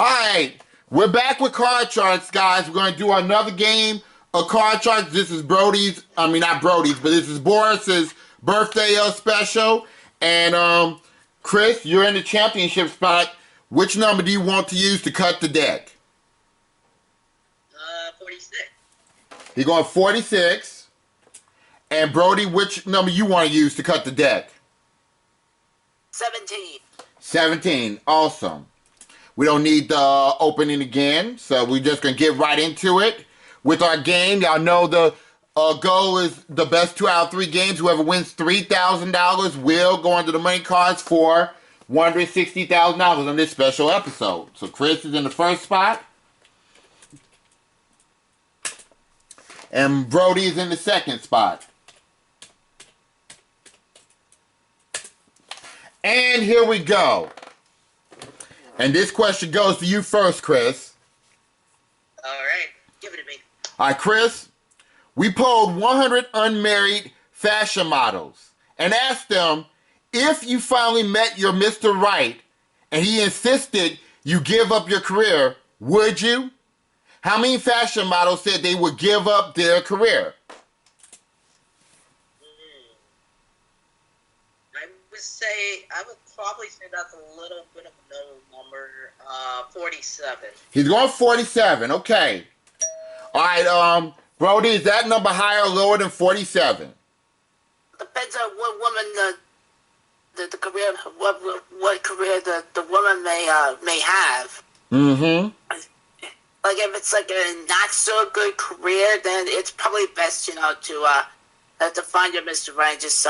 right, we're back with card charts, guys. We're going to do another game of card charts. This is Brody's, I mean not Brody's, but this is Boris's birthday special. And Chris, you're in the championship spot. Which number do you want to use to cut the deck? 46. He's going 46. And Brody, which number you want to use to cut the deck? 17. 17. Awesome. We don't need the opening again, so we're just going to get right into it with our game. Y'all know the goal is the best 2 out of 3 games. Whoever wins $3,000 will go under the money cards for $160,000 on this special episode. So Chris is in the first spot. And Brody is in the second spot. And here we go. And this question goes to you first, Chris. All right. Give it to me. All right, Chris. We polled 100 unmarried fashion models and asked them, if you finally met your Mr. Right and he insisted you give up your career, would you? How many fashion models said they would give up their career? I would probably say that's a little bit of a low number. 47. He's going 47. Okay. All right, Brody, is that number higher or lower than 47? Depends on what woman the career, what career the woman may have. Mm-hmm. Like if it's like a not so good career, then it's probably best, to find your Mr. Right and just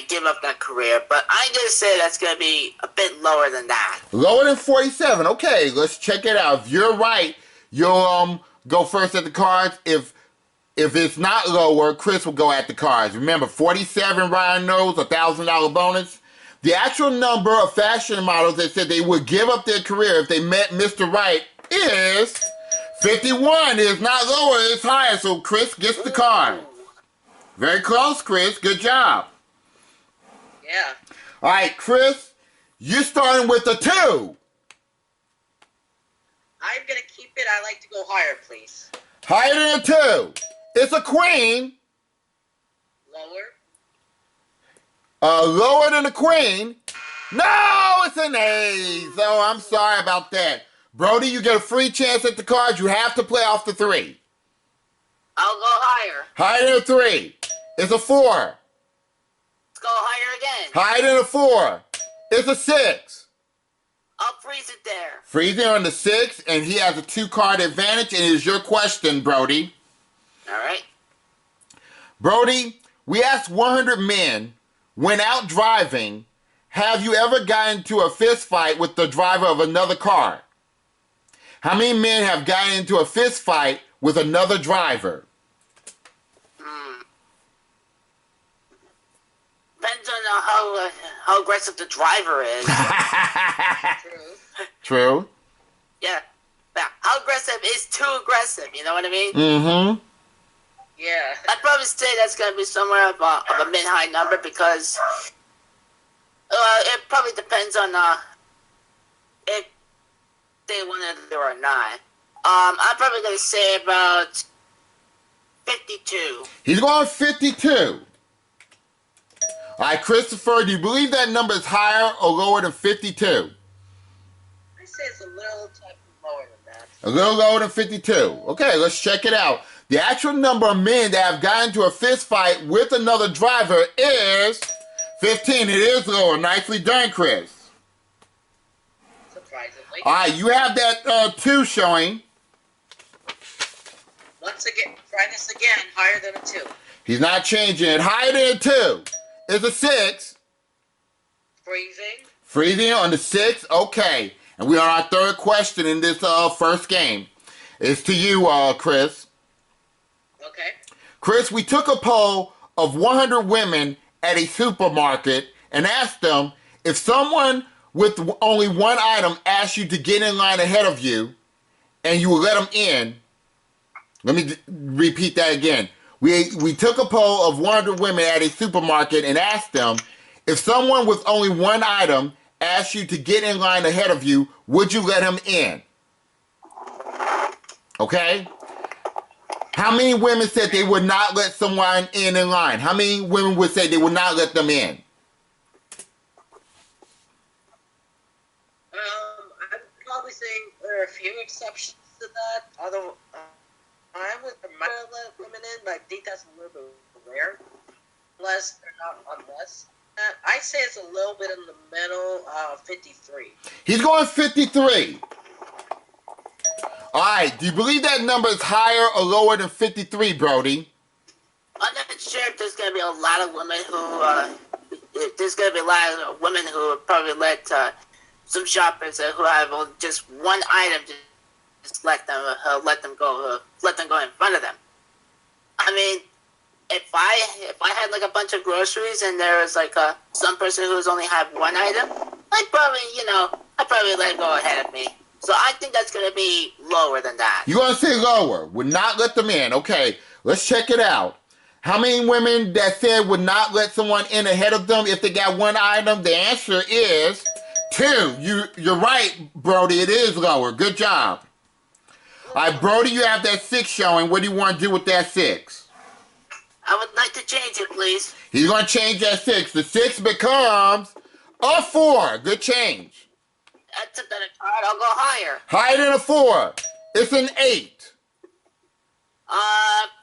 give up that career. But I'm gonna say that's gonna be a bit lower than that. Lower than 47. Okay, let's check it out. If you're right, you'll go first at the cards. If it's not lower, Chris will go at the cards. Remember, 47, Ryan knows, $1,000 bonus. The actual number of fashion models that said they would give up their career if they met Mr. Right is 51. It's not lower, it's higher. So Chris gets the card. Very close, Chris. Good job. Yeah. All right, Chris, you're starting with a 2. I'm gonna keep it. I like to go higher, please. Higher than a 2. It's a queen. Lower. Lower than a queen. No, it's an A. So I'm sorry about that. Brody, you get a free chance at the cards. You have to play off the 3. I'll go higher. Higher than a 3. It's a 4. Let's go higher again. Higher than a 4. It's a 6. I'll freeze it there. Freezing on the 6, and he has a 2-card advantage, and it is your question, Brody. All right. Brody, we asked 100 men, when out driving, have you ever gotten into a fist fight with the driver of another car? How many men have gotten into a fist fight with another driver? Depends on how aggressive the driver is. True. Yeah. Now, how aggressive is too aggressive? You know what I mean? Mm-hmm. Yeah. I'd probably say that's going to be somewhere of a mid-high number because it probably depends on if they want it or not. I'm probably going to say about 52. He's going 52. All right, Christopher, do you believe that number is higher or lower than 52? I say it's a little type lower than that. A little lower than 52. Okay, let's check it out. The actual number of men that have gotten into a fist fight with another driver is 15. It is lower. Nicely done, Chris. Surprisingly. All right, you have that 2 showing. Once again, try this again. Higher than a 2. He's not changing it. Higher than a 2. It's a 6. Freezing. Freezing on the 6. Okay. And we're on our 3rd question in this first game. It's to you, Chris. Okay. Chris, we took a poll of 100 women at a supermarket and asked them, if someone with only one item asked you to get in line ahead of you and you would let them in, let me repeat that again. We took a poll of 100 women at a supermarket and asked them, if someone with only one item asked you to get in line ahead of you, would you let him in? Okay? How many women said they would not let someone in line? How many women would say they would not let them in? I'm probably saying there are a few exceptions to that. Although I would let women in, but I think that's a little bit rare. Unless they're not on less. I'd say it's a little bit in the middle, 53. He's going 53. All right, do you believe that number is higher or lower than 53, Brody? I'm not sure if there's going to be a lot of women who, there's going to be a lot of women who probably let some shoppers who have just one item just let them go in front of them. I mean, if I had like a bunch of groceries and there was like some person who's only had one item, I'd probably let it go ahead of me. So I think that's going to be lower than that. You want to say lower? Would not let them in. Okay, let's check it out. How many women that said would not let someone in ahead of them if they got one item? The answer is 2. You're right, Brody. It is lower. Good job. All right, Brody, you have that 6 showing. What do you want to do with that 6? I would like to change it, please. He's going to change that 6. The 6 becomes a 4. Good change. That's a better card. I'll go higher. Higher than a 4. It's an 8.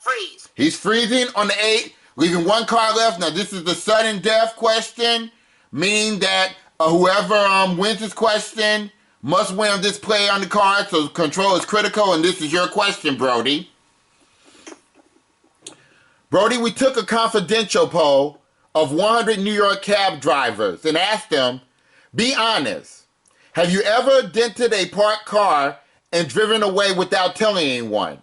Freeze. He's freezing on the 8, leaving 1 card left. Now, this is the sudden death question, meaning that whoever wins this question must win this play on the card, so control is critical, and this is your question, Brody. Brody, we took a confidential poll of 100 New York cab drivers and asked them, be honest, have you ever dented a parked car and driven away without telling anyone?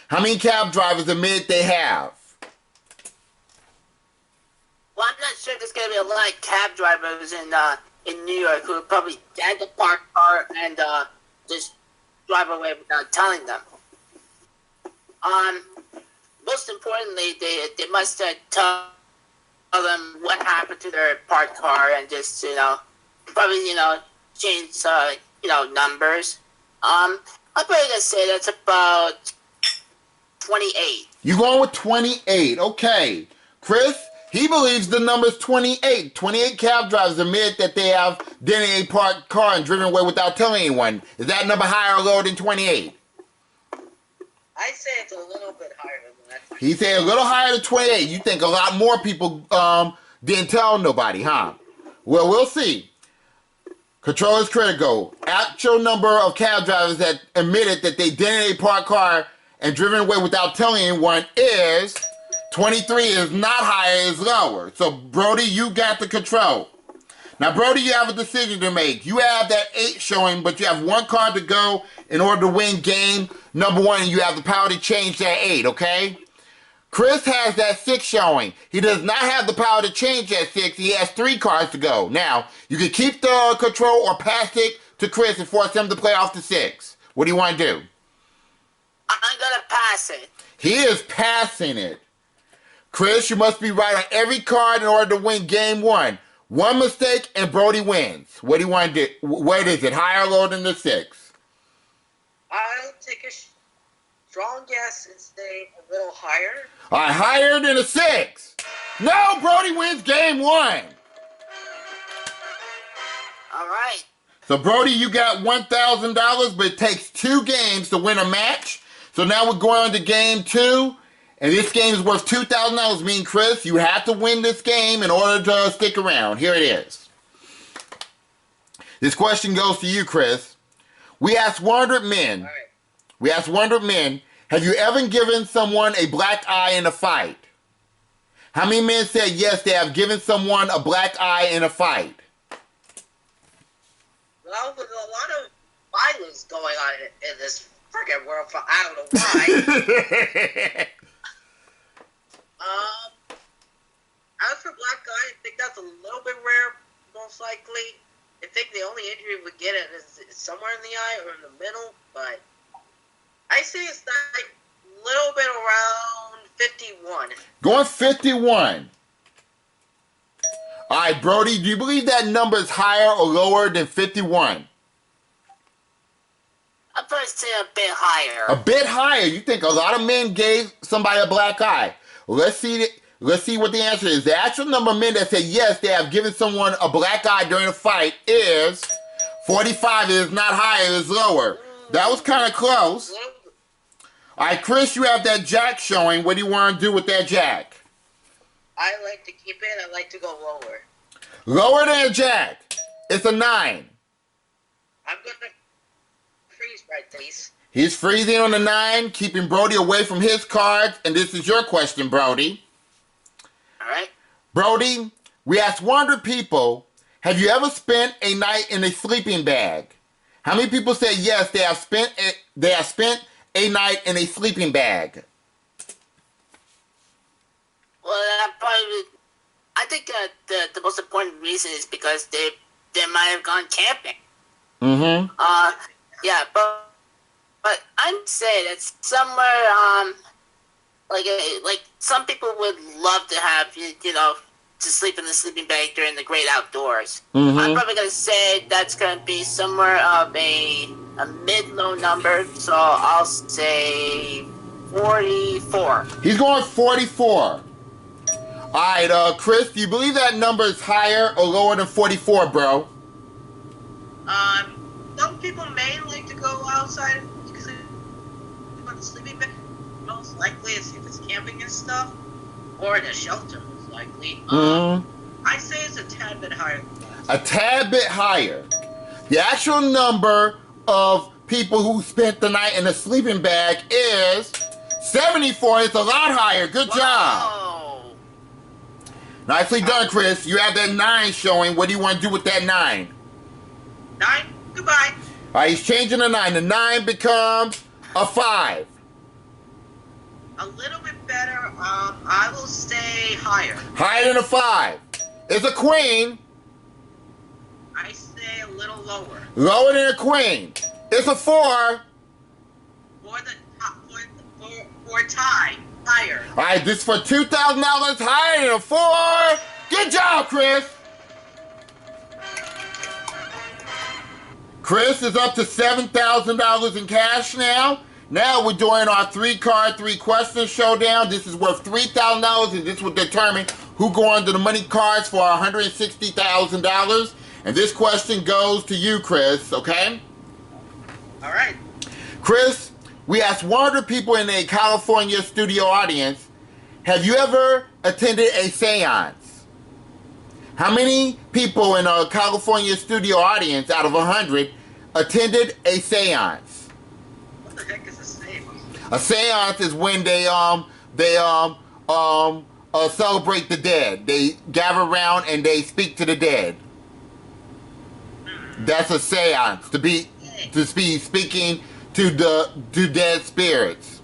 How many cab drivers admit they have? Well, I'm not sure there's going to be a lot of cab drivers in New York who would probably dent the parked car and just drive away without telling them. Most importantly, they must tell them what happened to their parked car and just probably change numbers. I'm probably gonna say that's about 28. You going with 28? Okay, Chris. He believes the number's 28. 28 cab drivers admit that they have dented a parked car and driven away without telling anyone. Is that number higher or lower than 28? I'd say it's a little bit higher than that. He said a little higher than 28. You think a lot more people didn't tell nobody, huh? Well, we'll see. Control is critical. Actual number of cab drivers that admitted that they dented a parked car and driven away without telling anyone is 23. Is not higher, is lower. So, Brody, you got the control. Now, Brody, you have a decision to make. You have that 8 showing, but you have 1 card to go in order to win game number 1, and you have the power to change that 8, okay? Chris has that 6 showing. He does not have the power to change that 6. He has 3 cards to go. Now, you can keep the control or pass it to Chris and force him to play off the 6. What do you want to do? I'm going to pass it. He is passing it. Chris, you must be right on every card in order to win game 1. 1 mistake and Brody wins. What do you want to do? What is it, higher or lower than the 6? I'll take a strong guess and say a little higher. All right, higher than a 6. No, Brody wins game 1. All right. So, Brody, you got $1,000, but it takes 2 games to win a match. So now we're going on to game 2. And this game is worth $2,000, meaning, Chris, you have to win this game in order to stick around. Here it is. This question goes to you, Chris. We asked 100 men. All right. We asked 100 men, have you ever given someone a black eye in a fight? How many men said yes, they have given someone a black eye in a fight? Well, there's a lot of violence going on in this freaking world. I don't know why. As for black eye, I think that's a little bit rare, most likely. I think the only injury we get is somewhere in the eye or in the middle, but I say it's like a little bit around 51. Going 51. All right, Brody, do you believe that number is higher or lower than 51? I'd probably say a bit higher. A bit higher. You think a lot of men gave somebody a black eye. Well, let's see what the answer is. The actual number of men that say yes, they have given someone a black eye during a fight is 45. It is not higher, it is lower. That was kind of close. All right, Chris, you have that jack showing. What do you want to do with that jack? I like to keep it. I like to go lower. Lower than a jack. It's a 9. I'm going to freeze right these. He's freezing on the 9, keeping Brody away from his cards. And this is your question, Brody. All right. Brody, we asked 100 people, have you ever spent a night in a sleeping bag? How many people said yes, they have spent a night in a sleeping bag? Well, I think the most important reason is because they might have gone camping. Mm-hmm. Yeah, but I'd say that's somewhere like some people would love to have to sleep in the sleeping bag during the great outdoors. Mm-hmm. I'm probably gonna say that's gonna be somewhere of a mid-low number, so I'll say 44. He's going 44. All right, Chris, do you believe that number is higher or lower than 44, bro? Some people may like to go outside and sleep on the sleeping bag. Most likely, if it's camping and stuff, or in a shelter, most likely. I say it's a tad bit higher than that. A tad bit higher. The actual number of people who spent the night in a sleeping bag is 74. It's a lot higher. Good job. Nicely done, Chris. You have that 9 showing. What do you want to do with that 9? 9. Goodbye. All right, he's changing the 9. The 9 becomes a 5. A little bit better. I will say higher. Higher than a 5. It's a queen. I say a little lower. Lower than a queen. It's a 4. For tie. Higher. All right, this is for $2,000 higher than a 4. Good job, Chris. Chris is up to $7,000 in cash now. Now we're doing our 3-card, 3-question showdown. This is worth $3,000, and this will determine who go under the money cards for $160,000. And this question goes to you, Chris, okay? All right. Chris, we asked 100 people in a California studio audience, have you ever attended a seance? How many people in a California studio audience out of 100 attended a seance? What the heck is a seance? A seance is when they celebrate the dead. They gather around and they speak to the dead. That's a seance, to be speaking to dead spirits.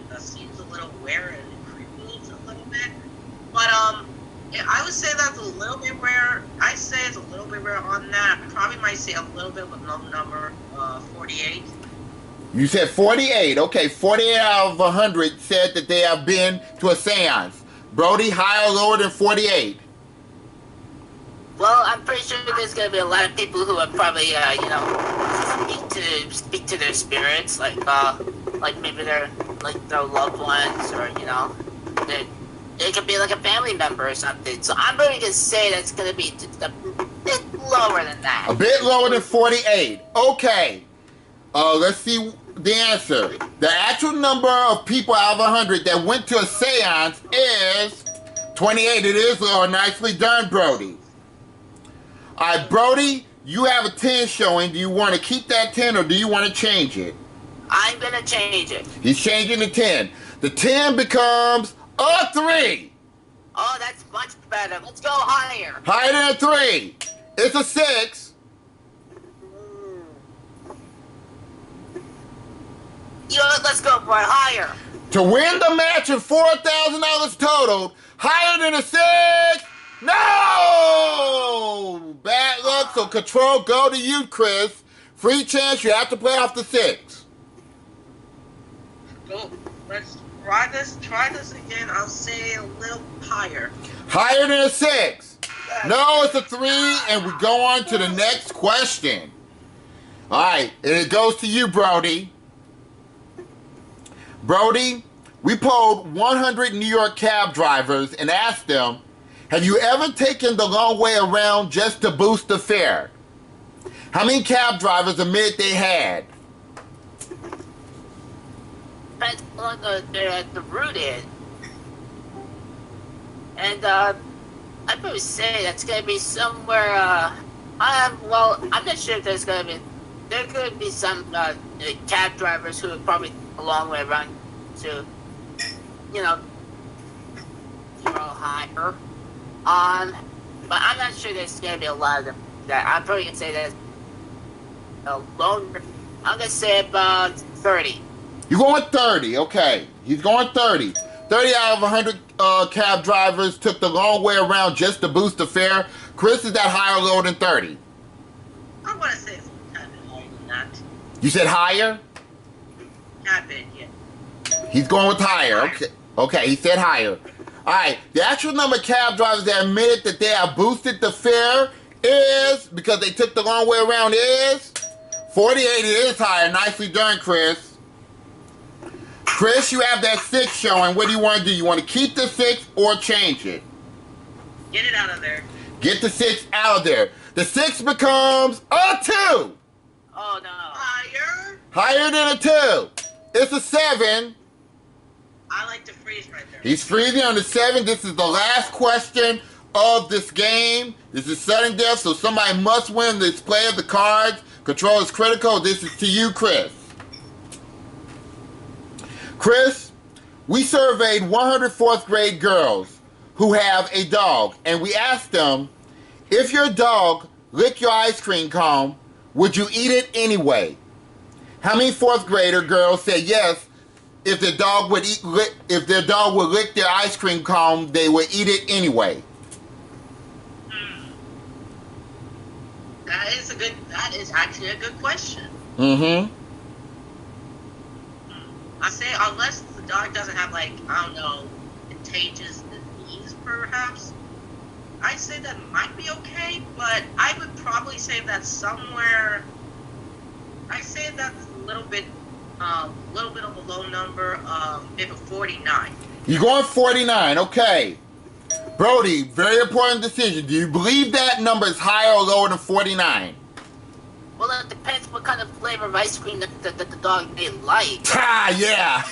That seems a little weird and creepy a little bit. But I would say that's a little bit rare. I say it's a little bit rare on that. Probably might say a little bit with no number 48. You said 48. Okay, 48 out of 100 said that they have been to a seance. Brody, higher or lower than 48? Well, I'm pretty sure there's gonna be a lot of people who are probably, speak to their spirits, like maybe their loved ones, or it could be like a family member or something. So I'm going to say that's gonna be just a bit lower than that. A bit lower than 48. Okay. Let's see the answer. The actual number of people out of 100 that went to a seance is 28. It is lower. Nicely done, Brody. All right, Brody, you have a 10 showing. Do you want to keep that 10 or do you want to change it? I'm going to change it. He's changing the 10. The 10 becomes a 3. Oh, that's much better. Let's go higher. Higher than a 3. It's a 6. Let's go for it higher. To win the match and $4,000 total, higher than a 6. No! Bad luck, so control go to you, Chris. Free chance, you have to play off the 6. Go. Let's Try this again. I'll say a little higher. Higher than a 6. No, it's a 3, and we go on to the next question. All right, and it goes to you, Brody. Brody, we polled 100 New York cab drivers and asked them, have you ever taken the long way around just to boost the fare? How many cab drivers admitted they had? Depends on the route is. And I'd probably say that's gonna be somewhere. I'm not sure if there could be some cab drivers who would probably a long way around to, you know, higher. But I'm not sure there's gonna be a lot of them. That I'm probably gonna say that longer. I'm gonna say about 30. You're going 30, okay. He's going 30. 30 out of 100 cab drivers took the long way around just to boost the fare. Chris, is that higher or lower than 30? I want to say it's a tad bit higher than that. You said higher? Tad bit, yeah. He's going with higher. Okay. Okay, he said higher. All right, the actual number of cab drivers that admitted that they have boosted the fare is, because they took the long way around, is 48. It is higher. Nicely done, Chris. Chris, you have that 6 showing. What do you want to do? You want to keep the 6 or change it? Get it out of there. Get the 6 out of there. The 6 becomes a 2. Oh no. Higher? Higher than a 2. It's a 7. I like to freeze right there. He's freezing on the 7. This is the last question of this game. This is sudden death, so somebody must win the display of the cards. Control is critical. This is to you, Chris. Chris, we surveyed 100 4th grade girls who have a dog, and we asked them, if your dog licked your ice cream cone, would you eat it anyway? How many 4th grader girls said yes, if their dog would lick their ice cream cone, they would eat it anyway? That is actually a good question. Mm-hmm. I say unless the dog doesn't have, like, I don't know, contagious disease perhaps, I'd say that might be okay, but I would probably say that somewhere, I say that's a little bit of a low number, maybe 49. You're going 49, okay. Brody, very important decision. Do you believe that number is higher or lower than 49? Well, it depends what kind of flavor of ice cream that the dog may like. Ah, yeah.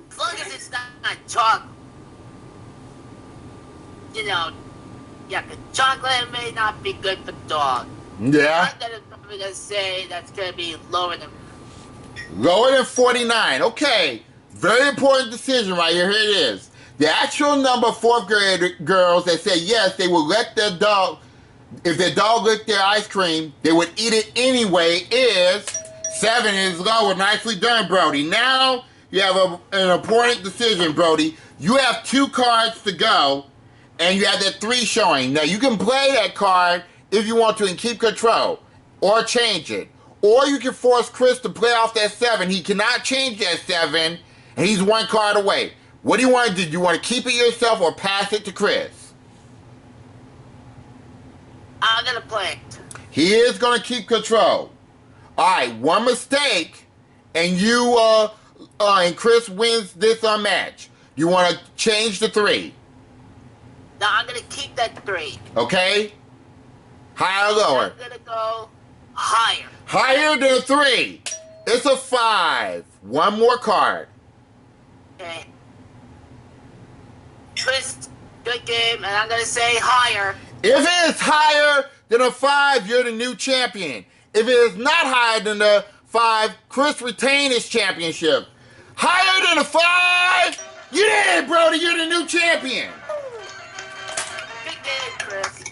As long as it's not chocolate, you know, yeah, 'cause chocolate may not be good for the dog. Yeah. I'm probably gonna say that's gonna be lower than. Lower than 49. Okay. Very important decision right here. Here it is. The actual number of 4th grade girls that said yes, they would let their dog, if their dog licked their ice cream, they would eat it anyway, is 7. Is lower. Nicely done, Brody. Now you have an important decision, Brody. You have 2 cards to go, and you have that 3 showing. Now you can play that card if you want to and keep control, or change it. Or you can force Chris to play off that 7. He cannot change that 7, and he's 1 card away. What do you want to do? Do you want to keep it yourself or pass it to Chris? I'm gonna play it. He is going to keep control. All right, 1 mistake, and you and Chris wins this match. You want to change the 3? No, I'm gonna keep that 3. Okay. Higher or lower? I'm gonna go higher. Higher than a 3. It's a 5. 1 more card. Okay. Twist, good game, and I'm gonna say higher. If it is higher than a 5, you're the new champion. If it is not higher than a 5, Chris retained his championship. Higher than a 5? You did it, Brody. You're the new champion. Good game, Chris.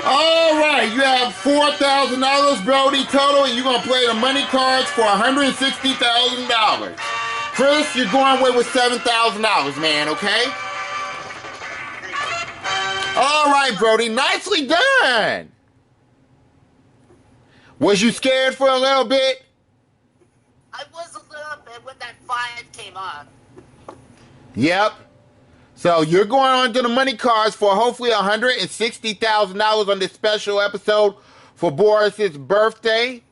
All right, you have $4,000, Brody, total, and you're going to play the money cards for $160,000. Chris, you're going away with $7,000, man, okay? All right, Brody, nicely done. Was you scared for a little bit? I was a little bit. when that 5 came up. Yep. So you're going on to the money cards for hopefully $160,000 on this special episode for Boris's birthday.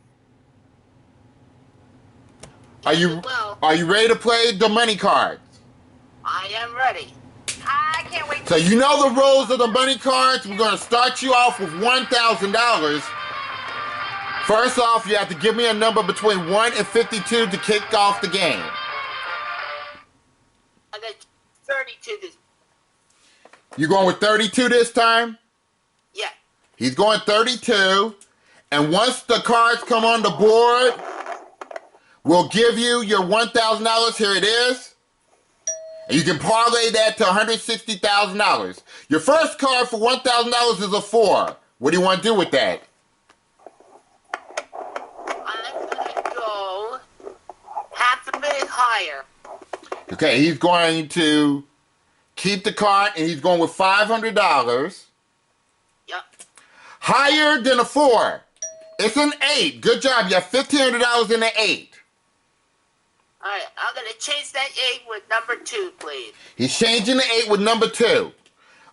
Are you ready to play the money cards? I am ready. I can't wait. So you know the rules of the money cards. We're going to start you off with $1,000. First off, you have to give me a number between 1 and 52 to kick off the game. I got 32 this. You going with 32 this time? Yeah. He's going 32. And once the cards come on the board, we'll give you your $1,000. Here it is. And you can parlay that to $160,000. Your first card for $1,000 is a 4. What do you want to do with that? I'm going to go half a bit higher. Okay, he's going to keep the card, and he's going with $500. Yep. Higher than a 4. It's an 8. Good job. You have $1,500 in the 8. All right, I'm going to change that 8 with number 2, please. He's changing the 8 with number 2.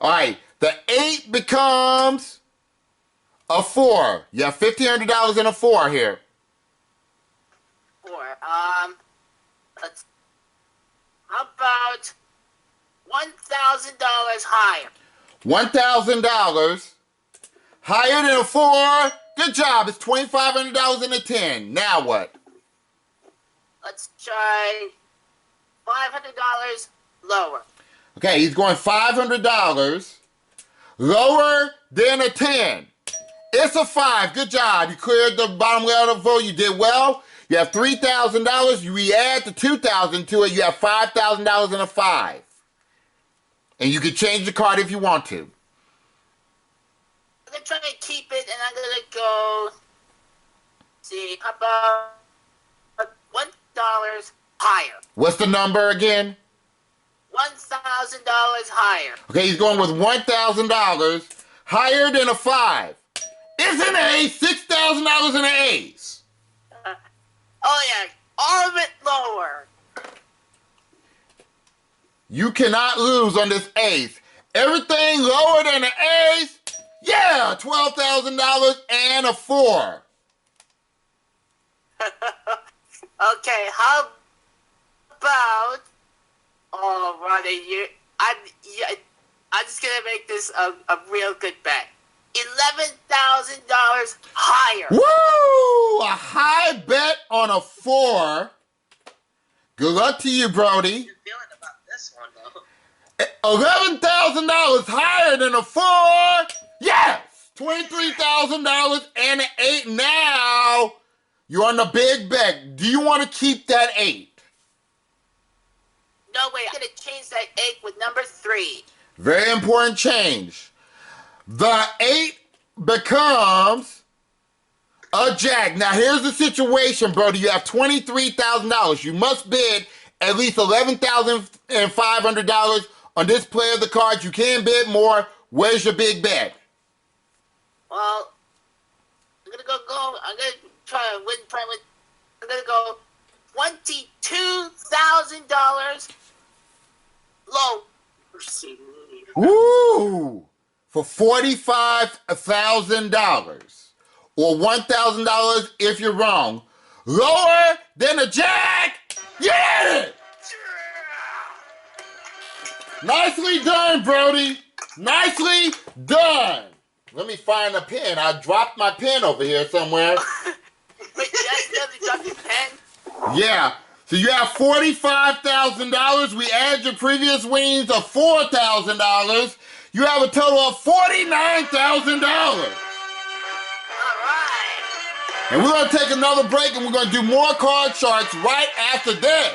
All right, the 8 becomes a 4. You have $1,500 in a 4 here. 4. How about $1,000 higher? $1,000 higher than a 4. Good job. It's $2,500 in a 10. Now what? Let's try $500 lower. Okay, he's going $500 lower than a 10. It's a 5. Good job. You cleared the bottom layer of the vote. You did well. You have $3,000. We add the $2,000 to it. You have $5,000 in a 5. And you can change the card if you want to. I'm going to try to keep it, and I'm going to go, see, how about $1 higher. What's the number again? $1,000 higher. Okay, he's going with $1,000 higher than a 5. It's an ace. $6,000 in an ace. Oh, yeah. All of it lower. You cannot lose on this ace. Everything lower than an ace, yeah, $12,000 and a 4. Okay, how about... Oh, Ronnie, I'm just going to make this a real good bet. $11,000 higher. Woo! A high bet on a 4. Good luck to you, Brody. Good feeling about this one, though. $11,000 higher than a 4. Yes! $23,000 and an 8. Now you're on the big bet. Do you want to keep that 8? No way. I'm going to change that 8 with number 3. Very important change. The 8 becomes a jack. Now here's the situation, Brody. You have $23,000. You must bid at least $11,500 on this play of the cards. You can bid more. Where's your big bet? Well, I'm going to go. I'm going to try to win. I'm going to go $22,000 low. Woo! For $45,000 or $1,000 if you're wrong. Lower than a jack. You did it! Nicely done, Brody. Nicely done. Let me find a pen. I dropped my pen over here somewhere. Wait, you dropped your pen? Yeah. So you have $45,000. We add your previous winnings of $4,000. You have a total of $49,000. All right. And we're going to take another break, and we're going to do more card charts right after this.